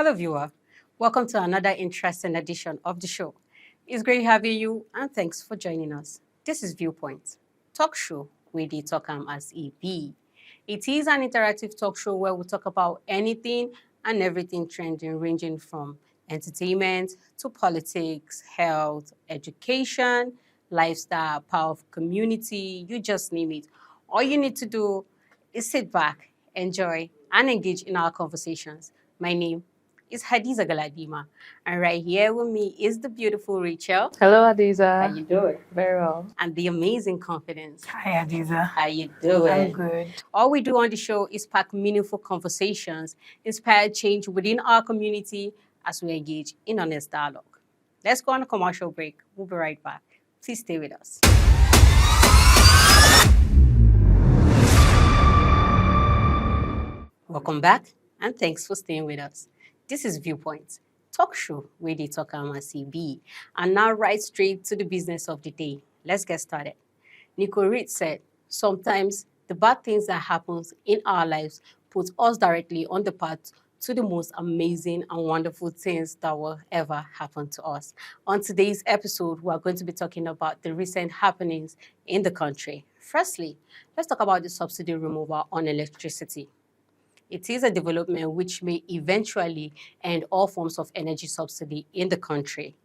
Hello, viewer. Welcome to another interesting edition of the show. It's great having you, and thanks for joining us. This is Viewpoint, talk show where they talk as EB. It is an interactive talk show where we talk about anything and everything trending, ranging from entertainment to politics, health, education, lifestyle, power of community, you just name it. All you need to do is sit back, enjoy, and engage in our conversations. My name is Hadiza Galadima, and right here with me is the beautiful Rachel. Hello, Hadiza. How you doing? Very well. And the amazing Confidence. Hi, Hadiza. How you doing? I'm good. All we do on the show is pack meaningful conversations, inspire change within our community as we engage in honest dialogue. Let's go on a commercial break. We'll be right back. Please stay with us. Welcome back, and thanks for staying with us. This is Viewpoint, talk show where they talk CB. And now right straight to the business of the day. Let's get started. Nico Reed said, sometimes the bad things that happens in our lives put us directly on the path to the most amazing and wonderful things that will ever happen to us. On today's episode, we are going to be talking about the recent happenings in the country. Firstly, let's talk about the subsidy removal on electricity. It is a development which may eventually end all forms of energy subsidy in the country.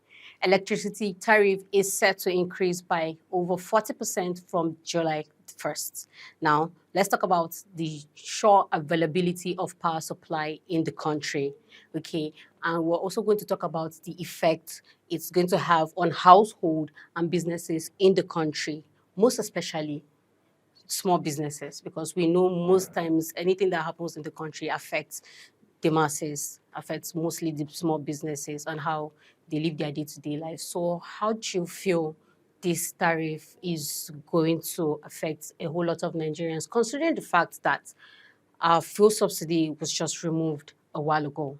Electricity tariff is set to increase by over 40% from July 1st. Now, let's talk about the sure availability of power supply in the country. Okay, and we're also going to talk about the effect it's going to have on household and businesses in the country, most especially small businesses, because we know most times anything that happens in the country affects the masses, affects mostly the small businesses and how they live their day-to-day life. So how do you feel this tariff is going to affect a whole lot of Nigerians, considering the fact that our fuel subsidy was just removed a while ago?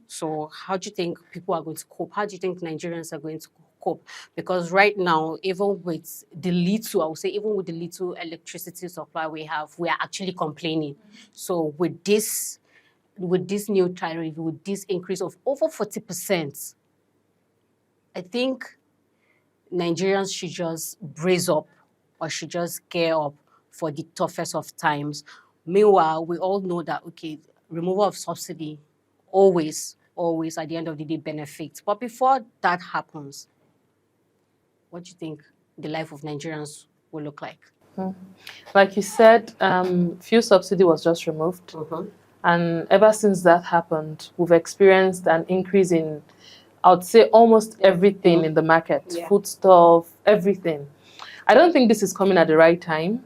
So how do you think people are going to cope? How do you think Nigerians are going to cope? Because right now, even with the little, I would say, even with the little electricity supply we have, we are actually complaining. So with this new tariff, with this increase of over 40%, I think Nigerians should just brace up or should just gear up for the toughest of times. Meanwhile, we all know that, okay, removal of subsidy always at the end of the day benefits. But before that happens, what do you think the life of Nigerians will look like? Like you said, fuel subsidy was just removed. And ever since that happened, we've experienced an increase in, I would say, almost everything in the market, foodstuff, everything. I don't think this is coming at the right time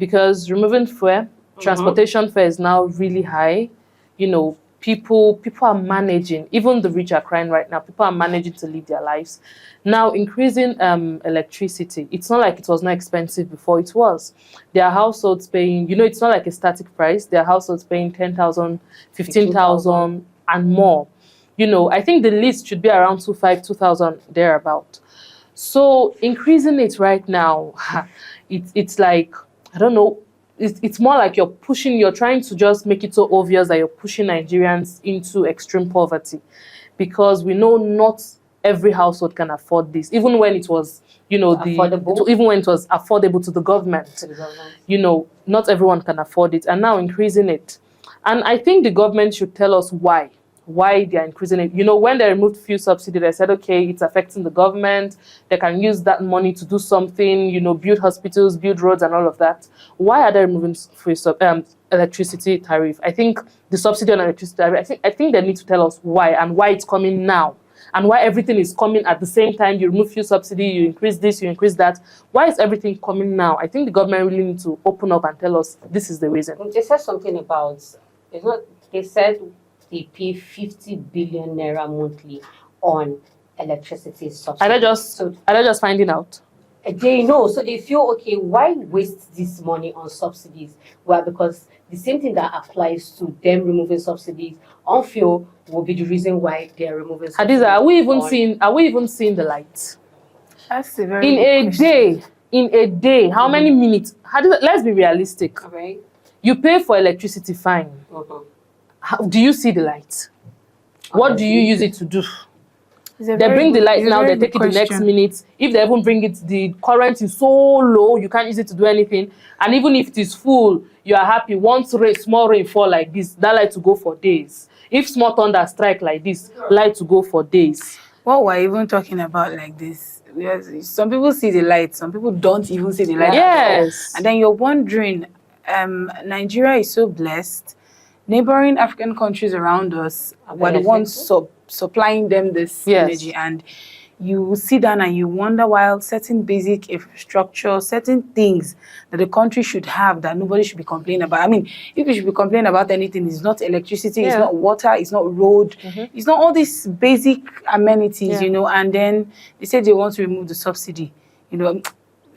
because removing fuel, transportation fare is now really high. You know, people are managing, even the rich are crying right now, people are managing to live their lives. Now, increasing electricity, it's not like it was not expensive before, it was. There are households paying, you know, it's not like a static price, there are households paying 10,000, 15,000 and more. You know, I think the list should be around 2,000 thereabout. So increasing it right now, it's like, I don't know, it's more like you're trying to just make it so obvious that you're pushing Nigerians into extreme poverty, because we know not every household can afford this, even when it was, you know, even when it was affordable to the government. You know, not everyone can afford it, and now increasing it. And I think the government should tell us why they are increasing it. You know, when they removed fuel subsidy, they said, okay, it's affecting the government. They can use that money to do something, you know, build hospitals, build roads and all of that. Why are they removing electricity tariff? I think the subsidy on electricity tariff, I think they need to tell us why, and why it's coming now, and why everything is coming at the same time. You remove fuel subsidy, you increase this, you increase that. Why is everything coming now? I think the government really needs to open up and tell us this is the reason. They said something about, they said they pay 50 billion naira monthly on electricity subsidy. Are they just finding out? They know, so they feel, okay, why waste this money on subsidies? Well, because the same thing that applies to them removing subsidies on fuel will be the reason why they are removing subsidies. Hadiza, are we even seeing the light? That's a very good question. In a day, how many minutes? Hadiza, let's be realistic. Right. You pay for electricity, fine. Do you see the light? What do you use it to do? They They bring the light now, they take it the next minute. If they even bring it, the current is so low, you can't use it to do anything. And even if it is full, you are happy. Once small rain fall like this, that light to go for days. If small thunder strike like this, light to go for days. What we're even talking about like this, yes, some people see the light, some people don't even see the light at all. Yes. And then you're wondering, Nigeria is so blessed. Neighboring African countries around us were the ones supplying them this energy, and you sit down and you wonder why certain basic infrastructure, certain things that the country should have that nobody should be complaining about. I mean, if you should be complaining about anything, it's not electricity, it's not water, it's not road, it's not all these basic amenities, you know. And then they say they want to remove the subsidy, you know,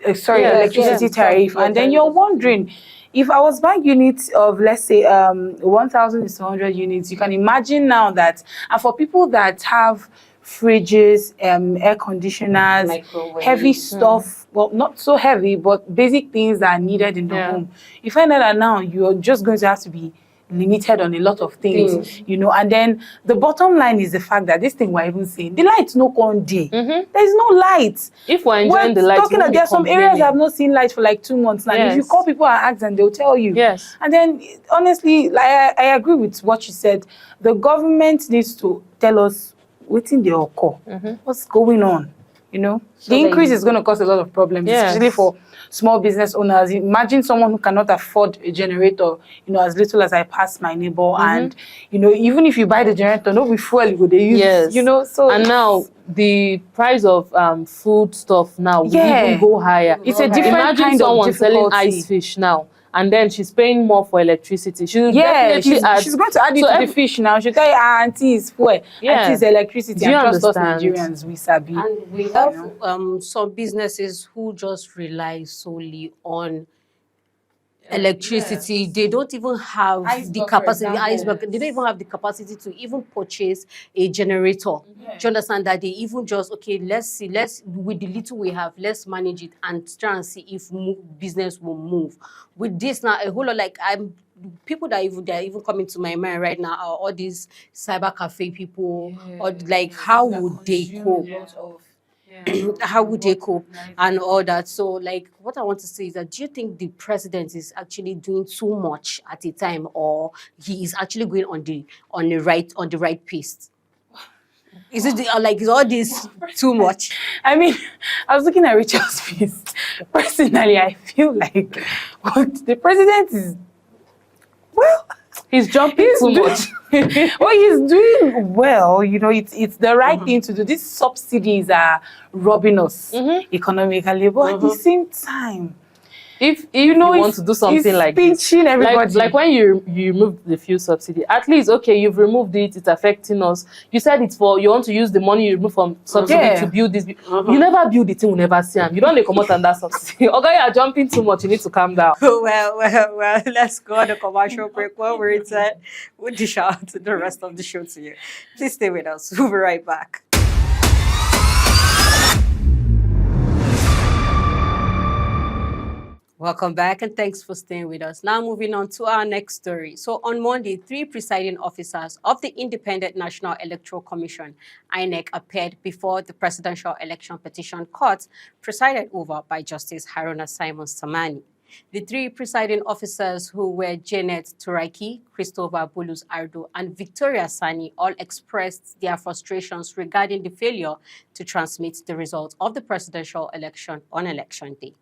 electricity tariff, and then you're wondering, if I was buying units of, let's say, 1,000 is 200 units, you can imagine now that, and for people that have fridges, air conditioners, heavy stuff, well, not so heavy, but basic things that are needed in the home, you find out that now you're just going to have to be limited on a lot of things, you know. And then the bottom line is the fact that this thing we're even saying, the light's no one day. There's no light. If we're enjoying the light, there are some areas that have not seen light for like 2 months now. If you call people and ask them, they'll tell you. And then honestly, like, I agree with what you said. The government needs to tell us what's in the occur, what's going on. You know, so the increase is going to cause a lot of problems, especially for small business owners. Imagine someone who cannot afford a generator, you know, as little as I pass my neighbor. And, you know, even if you buy the generator, no be fuel you go they use, you know. So and now the price of food stuff now will even go higher. It's a different Imagine kind someone of selling ice fish now, and then she's paying more for electricity. She'll definitely add. She's going to add it to the fish now. She'll tell you, auntie is fuel, auntie is electricity. Do you and trust us understand? Nigerians, we sabi. And we have some businesses who just rely solely on electricity. They don't even have the capacity. They don't even have the capacity to even purchase a generator. Do you understand that they even just let's with the little we have, let's manage it and try and see if business will move. With this now, a whole lot people that are even coming to my mind right now are all these cyber cafe people, or like how would they cope? How would they cope and all that? So like what I want to say is that, do you think the president is actually doing too much at a time, or he is actually going on the right pace? Is it is all this too much? I mean, I was looking at Rachel's piece. Personally, I feel like what the president is, well, he's jumping too much. Well, he's doing well. You know, it's the right thing to do. These subsidies are robbing us economically, but at the same time, if you want to do something like this, everybody. Like when you remove the fuel subsidy, at least you've removed it, it's affecting us. You said it's for you want to use the money you remove from subsidy to build this. You never build the thing, we never see them. You don't come out under subsidy. Okay, you're jumping too much. You need to calm down. Well. Let's go on a commercial break. When we're inside, we'll dish out the rest of the show to you. Please stay with us. We'll be right back. Welcome back and thanks for staying with us. Now moving on to our next story. So on Monday, 3 presiding officers of the Independent National Electoral Commission, INEC, appeared before the Presidential Election Petition Court, presided over by Justice Haruna Simon Samani. The 3 presiding officers, who were Janet Turaki, Christopher Bulus Ardo, and Victoria Sani, all expressed their frustrations regarding the failure to transmit the results of the presidential election on election day.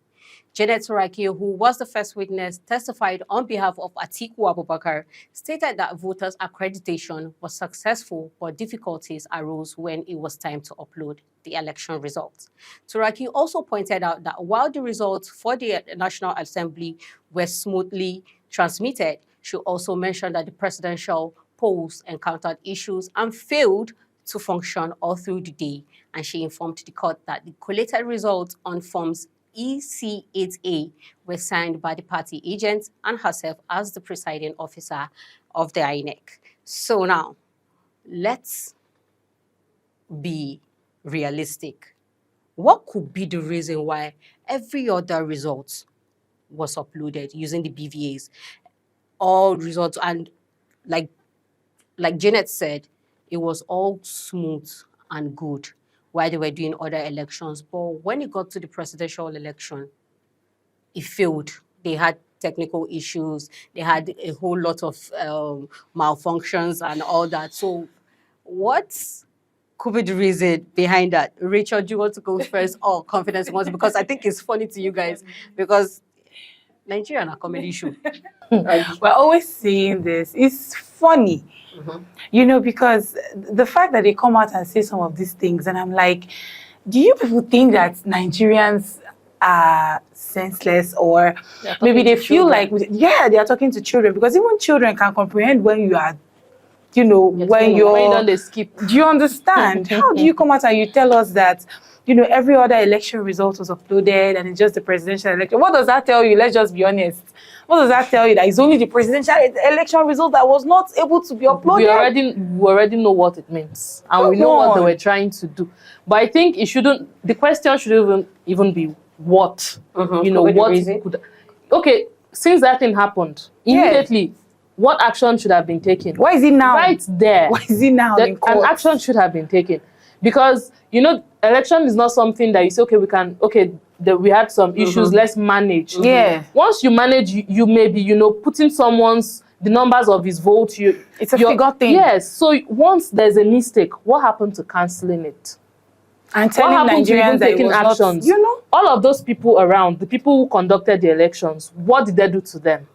Janet Turaki, who was the first witness, testified on behalf of Atiku Abubakar, stated that voters' accreditation was successful, but difficulties arose when it was time to upload the election results. Turaki also pointed out that while the results for the National Assembly were smoothly transmitted, she also mentioned that the presidential polls encountered issues and failed to function all through the day, and she informed the court that the collated results on forms EC8A were signed by the party agents and herself as the presiding officer of the INEC. So now, let's be realistic. What could be the reason why every other result was uploaded using the BVAs? All results, and like Janet said, it was all smooth and good while they were doing other elections. But when it got to the presidential election, it failed. They had technical issues. They had a whole lot of malfunctions and all that. So what could be the reason behind that? Rachel, do you want to go first or Confidence wants? Because I think it's funny to you guys because Nigeria is a comedy show. We're always saying this. It's funny, because the fact that they come out and say some of these things, and I'm like, do you people think that Nigerians are senseless, or maybe they feel like, they are talking to children? Because even children can comprehend when you are, when you're skip. Do you understand? How do you come out and you tell us that, every other election result was uploaded and it's just the presidential election? What does that tell you? Let's just be honest. What does that tell you? That it's only the presidential election result that was not able to be uploaded? We already know what it means, and we know what they were trying to do. But I think the question shouldn't even be what, what could. Okay, since that thing happened, immediately, what action should have been taken? Why is it now? Right there. Why is it now? An action should have been taken. Because, election is not something that you say, we had some issues, let's manage. Yeah. Once you manage, you may be, putting the numbers of his vote. It's a figure thing. Yes. So once there's a mistake, what happened to cancelling it? And telling Nigerians that taking actions? All of those people around, the people who conducted the elections, what did they do to them?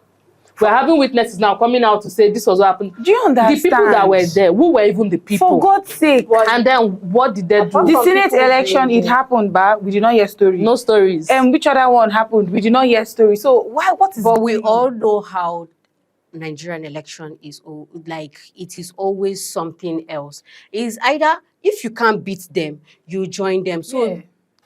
We're having witnesses now coming out to say this was what happened. Do you understand? The people that were there, who were even the people? For God's sake. And then what did they do? The Senate election, it happened, but we did not hear stories. No stories. And which other one happened? We did not hear stories. So what is? But we all know how Nigerian election is like. It is always something else. It's either if you can't beat them, you join them. So.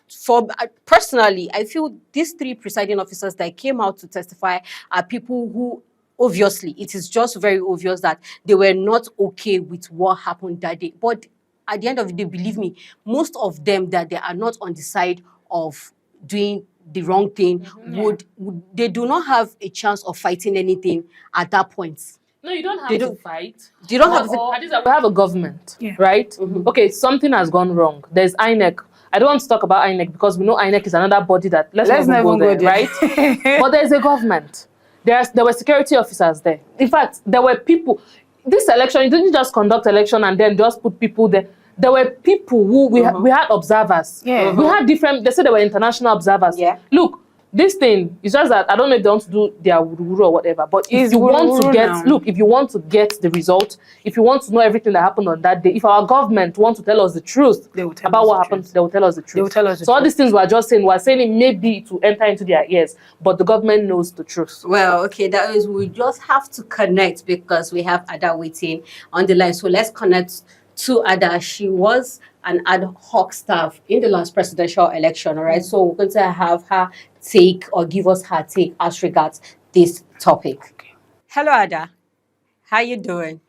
For personally, I feel these three presiding officers that came out to testify are people who, obviously, it is just very obvious that they were not okay with what happened that day. But at the end of the day, believe me, most of them that they are not on the side of doing the wrong thing they do not have a chance of fighting anything at that point. No, you don't have to fight. You don't have to. We have a government, right? Okay, something has gone wrong. There's INEC. I don't want to talk about INEC because we know INEC is another body that let's not even go there, right? But there's a government. There were security officers there. In fact, there were people. This election, you didn't just conduct election and then just put people there. There were people who we had observers. We had different. They said there were international observers. Look, this thing is just that I don't know if they want to do their wuru or whatever. But if you want to get if you want to get the result, if you want to know everything that happened on that day, if our government wants to tell us the truth about what happened, they will tell us the truth. So all these things we're just saying, we're saying it may be to enter into their ears, but the government knows the truth. Well, okay, that is, we just have to connect because we have Ada waiting on the line. So let's connect to Ada. She was an ad hoc staff in the last presidential election, all right? So we're going to have her take or give us her take as regards this topic. Hello, Ada. How you doing?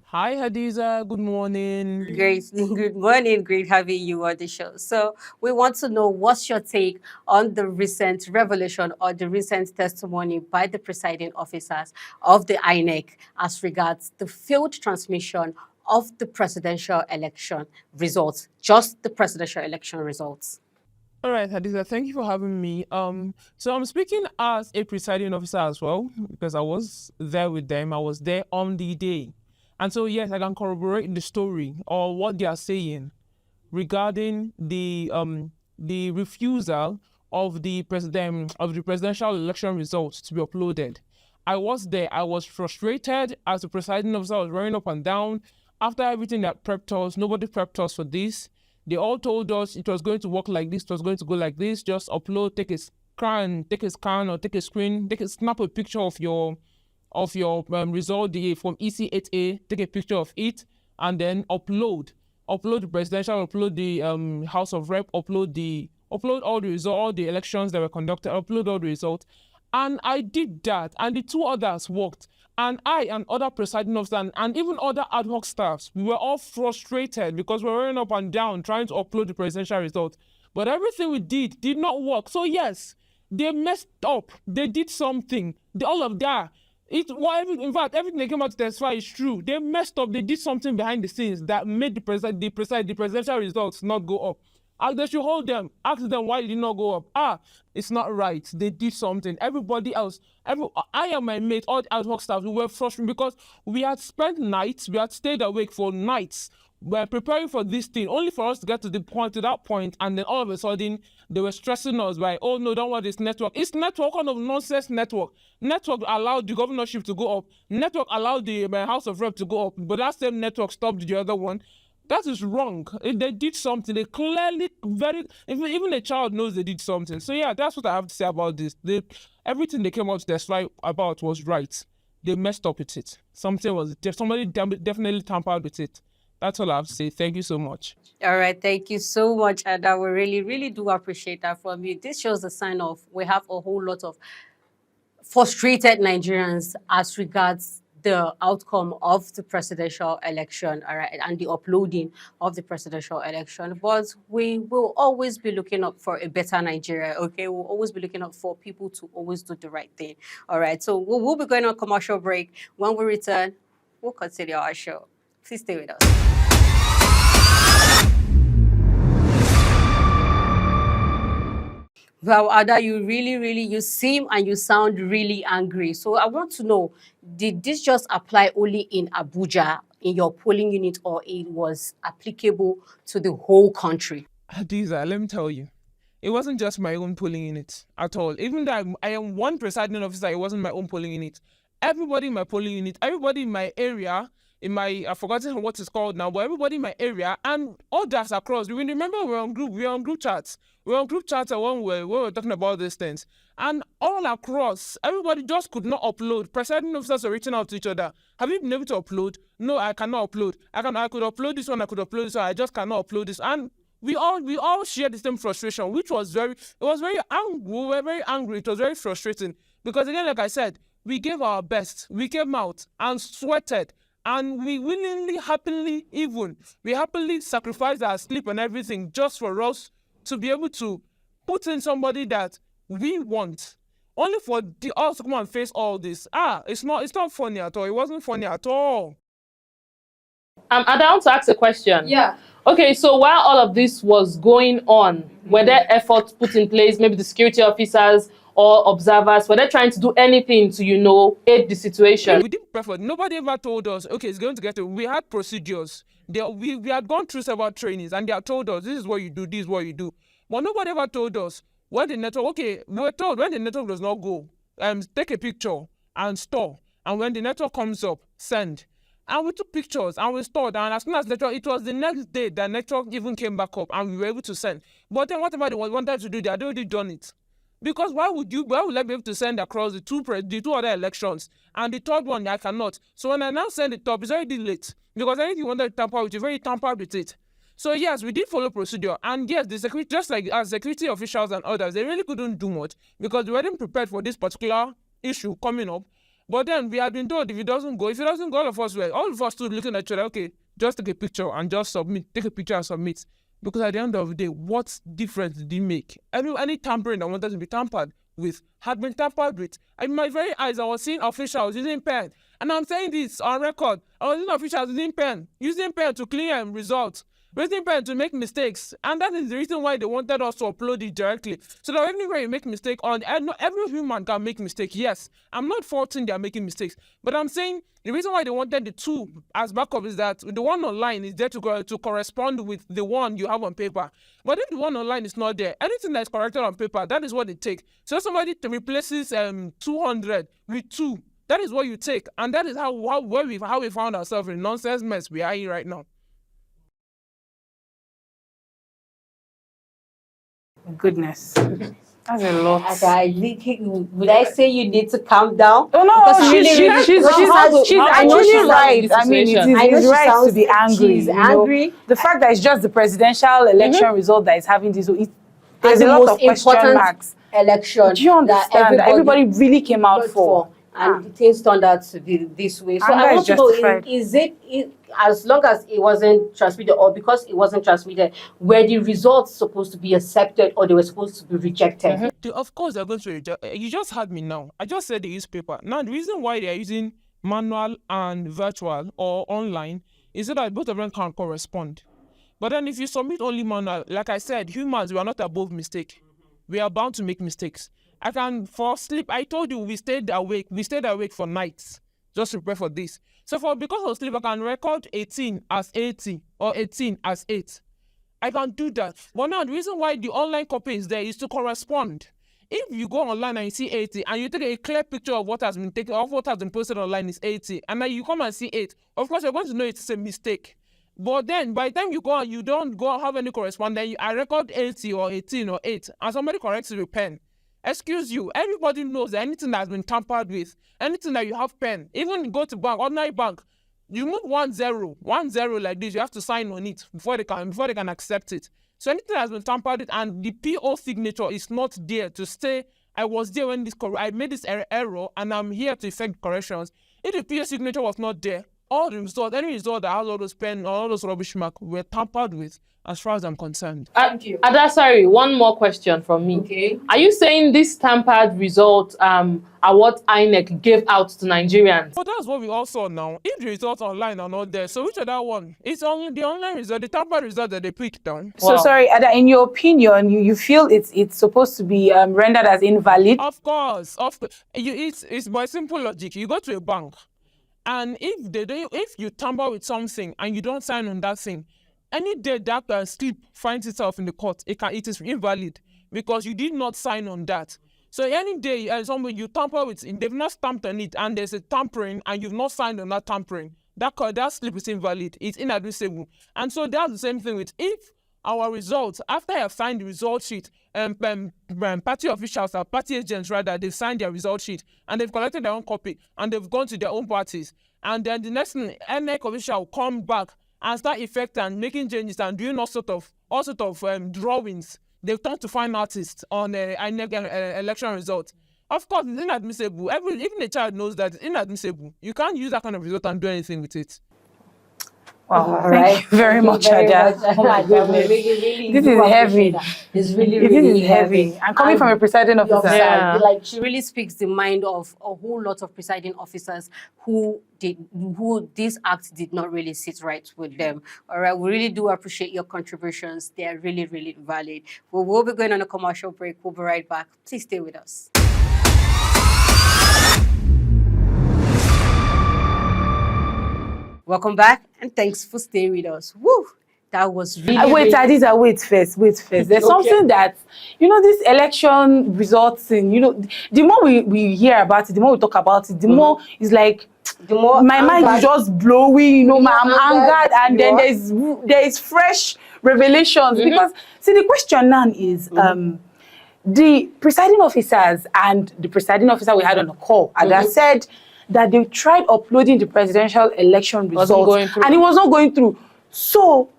Hi, Hadiza. Good morning. Great. Good morning. Great having you on the show. So we want to know what's your take on the recent revelation or the recent testimony by the presiding officers of the INEC as regards the failed transmission of the presidential election results, just the presidential election results. All right, Hadiza, thank you for having me. So I'm speaking as a presiding officer as well, because I was there with them. I was there on the day. And so, yes, I can corroborate the story or what they are saying regarding the refusal of the presidential election results to be uploaded. I was there. I was frustrated as the presiding officer. I was running up and down. After everything that prepped us, nobody prepped us for this. They all told us it was going to work like this, it was going to go like this. Just upload, take a scan or take a screen, snap a picture of your result from EC8A, take a picture of it, and then upload the presidential, upload the House of Rep, upload all the results, all the elections that were conducted, upload all the results. And I did that, and the two others worked. And I and other presiding officers and even other ad hoc staffs, we were all frustrated because we were running up and down trying to upload the presidential result. But everything we did not work. So yes, they messed up. They did something. All of that. In fact, everything they came out to testify is true. They messed up. They did something behind the scenes that made the presidential results not go up. And they should hold them. Ask them why it did not go up. It's not right. They did something. Everybody else, I and my mate, all the ad hoc staff, we were frustrated because we had spent nights, we had stayed awake for nights. We're preparing for this thing, only for us to get to that point, and then all of a sudden they were stressing us by, oh no, don't want this network. It's network, kind of nonsense network. Network allowed the governorship to go up. Network allowed the House of Rep to go up, but that same network stopped the other one. That is wrong. They did something. They clearly, even a child knows they did something. So yeah, that's what I have to say about this. Everything they came out to testify about was right. They messed up with it. Somebody definitely tampered with it. That's all I have to say. Thank you so much. All right. Thank you so much, Ada. We really, really do appreciate that from you. This shows a sign of we have a whole lot of frustrated Nigerians as regards the outcome of the presidential election, all right, and the uploading of the presidential election. But we will always be looking up for a better Nigeria, okay? We'll always be looking up for people to always do the right thing, all right? So we'll be going on a commercial break. When we return, we'll continue our show. Please stay with us. Well, Ada, you seem and you sound really angry. So I want to know, did this just apply only in Abuja, in your polling unit, or it was applicable to the whole country? Hadiza, let me tell you, it wasn't just my own polling unit at all. Even though I am one presiding officer, it wasn't my own polling unit. Everybody in my polling unit, everybody in my area, I've forgotten what it's called now, but everybody in my area and others across. We remember we were on group chats. We were on group chats when we were talking about these things. And all across, everybody just could not upload. Presiding officers were reaching out to each other. Have you been able to upload? No, I cannot upload. I could upload this one, I could upload this one, I just cannot upload this. And we all shared the same frustration, which was we were very angry. It was very frustrating. Because again, like I said, we gave our best. We came out and sweated. And we willingly, happily sacrificed our sleep and everything just for us to be able to put in somebody that we want. Only for us to come and face all this. It's not funny at all. It wasn't funny at all. I want to ask a question. Yeah. Okay, so while all of this was going on, were there efforts put in place, maybe the security officers or observers, were they trying to do anything to, aid the situation? We didn't prefer. Nobody ever told us, okay, it's going to get to. We had procedures. We had gone through several trainings, and they had told us, this is what you do, this is what you do. But nobody ever told us when the network, we were told when the network does not go, take a picture and store. And when the network comes up, send. And we took pictures and we stored. And as soon as network, it was the next day that network even came back up and we were able to send. But then whatever they wanted to do, they had already done it. Because why would I be able to send across the two other elections and the third one I cannot? So when I now send it up, it's already late. Because anything you wanted to tamper with, you've already tampered with it. So yes, we did follow procedure. And yes, the security, just like as security officials and others, they really couldn't do much because they weren't prepared for this particular issue coming up. But then we had been told if it doesn't go, all of us stood looking at each other, okay, just take a picture and just submit. Take a picture and submit. Because at the end of the day, what difference did it make? Any tampering that wanted to be tampered with had been tampered with. In my very eyes, I was seeing officials using pen. And I'm saying this on record. I was seeing officials using pen to clear results. Using pen to make mistakes. And that is the reason why they wanted us to upload it directly. So that anywhere you make mistake every human can make mistake. Yes, I'm not faulting they are making mistakes. But I'm saying the reason why they wanted the two as backup is that the one online is there to correspond with the one you have on paper. But if the one online is not there, anything that is corrected on paper, that is what they take. So somebody replaces 200 with 2. That is what you take. And that is how we found ourselves in nonsense mess we are in right now. Goodness. That's a lot. Would I say you need to calm down? Oh no, she's actually right. I mean, it is right to be angry. She's angry. The fact that it's just the presidential election result that is having this, there's the a lot most of question important marks. Election. Do you understand that everybody really came out for? and things turned out to be this way. So Anger I is want to know, justified. is it as long as it wasn't transmitted, or because it wasn't transmitted, were the results supposed to be accepted or they were supposed to be rejected? Of course, they're going to reject. You just had me now. I just said they use paper. Now, the reason why they are using manual and virtual or online is so that both of them can correspond. But then if you submit only manual, like I said, humans, we are not above mistake. We are bound to make mistakes. I can, for sleep, I told you we stayed awake. We stayed awake for nights just to prepare for this. So because of sleep, I can record 18 as 80 or 18 as 8. I can do that. But now the reason why the online copy is there is to correspond. If you go online and you see 80 and you take a clear picture of what has been taken, of what has been posted online is 80, and then you come and see 8, of course you're going to know it's a mistake. But then by the time you go and you don't go have any correspondence, I record 80 or 18 or 8, and somebody corrects it with pen. Excuse you, everybody knows that anything that has been tampered with, anything that you have pen, even you go to bank, ordinary bank, you move 10 like this, you have to sign on it before they can accept it. So anything that has been tampered with and the PO signature is not there to say I was there when I made this error and I'm here to effect corrections. If the PO signature was not there, all the results, any result that has all those pen or all those rubbish marks were tampered with, as far as I'm concerned. Thank you. Sorry, one more question from me. Okay. Are you saying this tampered results are what INEC gave out to Nigerians? But that's what we all saw now. If the results online are not there, so which other one? It's only the online result, the tampered result that they picked down. So sorry, Ada, in your opinion, you feel it's supposed to be rendered as invalid? Of course. It's by simple logic. You go to a bank, and if you tamper with something and you don't sign on that thing, any day that slip finds itself in the court, it is invalid because you did not sign on that. So any day somebody you tamper with, they've not stamped on it, and there's a tampering, and you've not signed on that tampering, that slip is invalid. It's inadmissible. And so that's the same thing with if our results, after I have signed the result sheet, party officials or party agents rather, they've signed their result sheet and they've collected their own copy and they've gone to their own parties. And then the next thing, INEC official will come back and start effecting and making changes and doing all sort of drawings. They've turned to fine artists on INEC election results. Of course, it's inadmissible. Even a child knows that it's inadmissible. You can't use that kind of result and do anything with it. Wow, thank you very much, Ada. Oh my goodness. This is heavy. It's really heavy. I'm coming from a presiding officer. Yeah. Like, she really speaks the mind of a whole lot of presiding officers who this act did not really sit right with them. All right, we really do appreciate your contributions. They are really, really valid. We'll be going on a commercial break. We'll be right back. Please stay with us. Welcome back, and thanks for staying with us. Woo! That was really... Wait first. There's something that, this election results in, the more we hear about it, the more we talk about it, the more it's like, the more my mind is just blowing, I'm angered, and then there's fresh revelations. Because, see, the question now is, the presiding officers and the presiding officer we had on the call, Ada said that they tried uploading the presidential election results and it was not going through. So,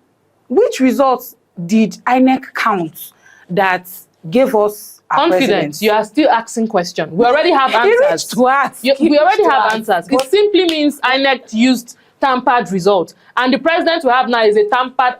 which results did INEC count that gave us our confidence? You are still asking questions. We already have answers. We already have answers. It simply means INEC used tampered result, and the president we have now is a tampered.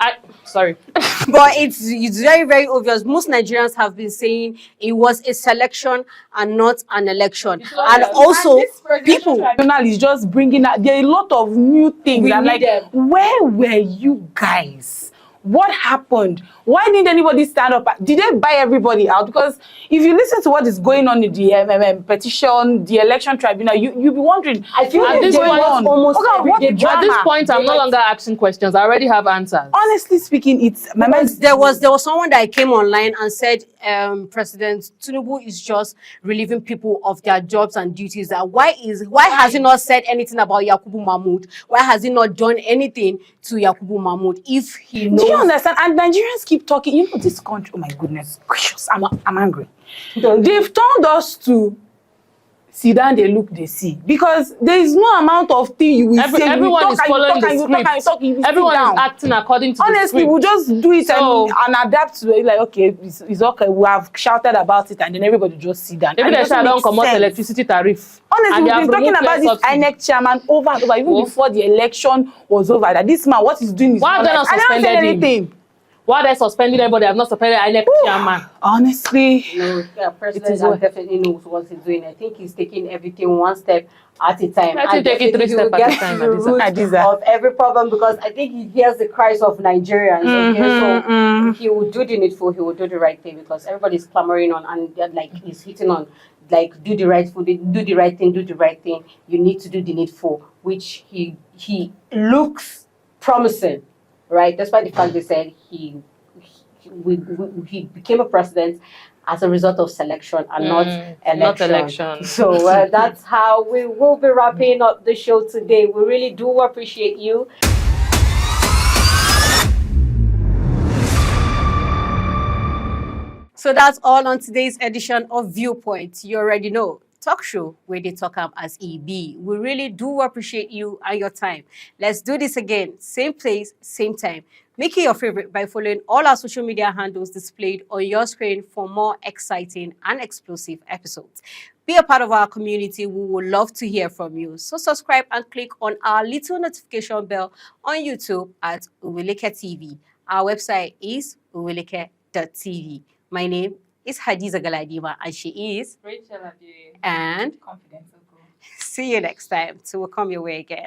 Sorry. But it's very, very obvious. Most Nigerians have been saying it was a selection and not an election. And also, people... tribunal is just bringing out... There are a lot of new things. I'm like, where were you guys? What happened? Why didn't anybody stand up? Did they buy everybody out? Because if you listen to what is going on in the petition, the election tribunal, you'll be wondering. I feel at this point, at this point, I'm no longer asking questions. I already have answers. Honestly speaking, it's my mind. There was someone that came online and said President Tinubu is just relieving people of their jobs and duties. That why has he not said anything about Yakubu Mahmoud? Why has he not done anything to Yakubu Mahmoud if he knows? Do you understand? And Nigerians keep talking. This country, oh my goodness gracious, I'm angry. They've told us to sit down, they look, they see. Because there is no amount of thing you will say. Everyone is following the script. Everyone is acting according to the script. Honestly, we'll just do it and adapt to it. Like, okay, it's okay. We have shouted about it, and then everybody just sit down. Maybe they don't come out electricity tariff. Honestly, we've been talking about this INEC chairman over and over, even before the election was over. That this man, what he's doing is why not suspended anything? Why they suspended everybody? They have not suspended INEC chairman. Honestly, no, yeah, President definitely knows what he's doing. I think he's taking everything one step at a time. I take it 3 steps at a time. The root of every problem, because I think he hears the cries of Nigerians. So he will do the needful. He will do the right thing, because everybody's clamoring on, and they're like he's hitting on, like, do the right food, do the right thing, do the right thing. You need to do the needful, which he looks promising, right? Despite the fact they said he became a president as a result of selection and not election. So that's how we will be wrapping up the show today. We really do appreciate you. So that's all on today's edition of Viewpoint. You already know, talk show where they talk up as EB. We really do appreciate you and your time. Let's do this again. Same place, same time. Make it your favorite by following all our social media handles displayed on your screen for more exciting and explosive episodes. Be a part of our community. We would love to hear from you. So subscribe and click on our little notification bell on YouTube at Oweleketv. Our website is Oweleketv. My name is Hadiza Galadima, and she is Rachel Ade. And confidence. See you next time. So we'll come your way again.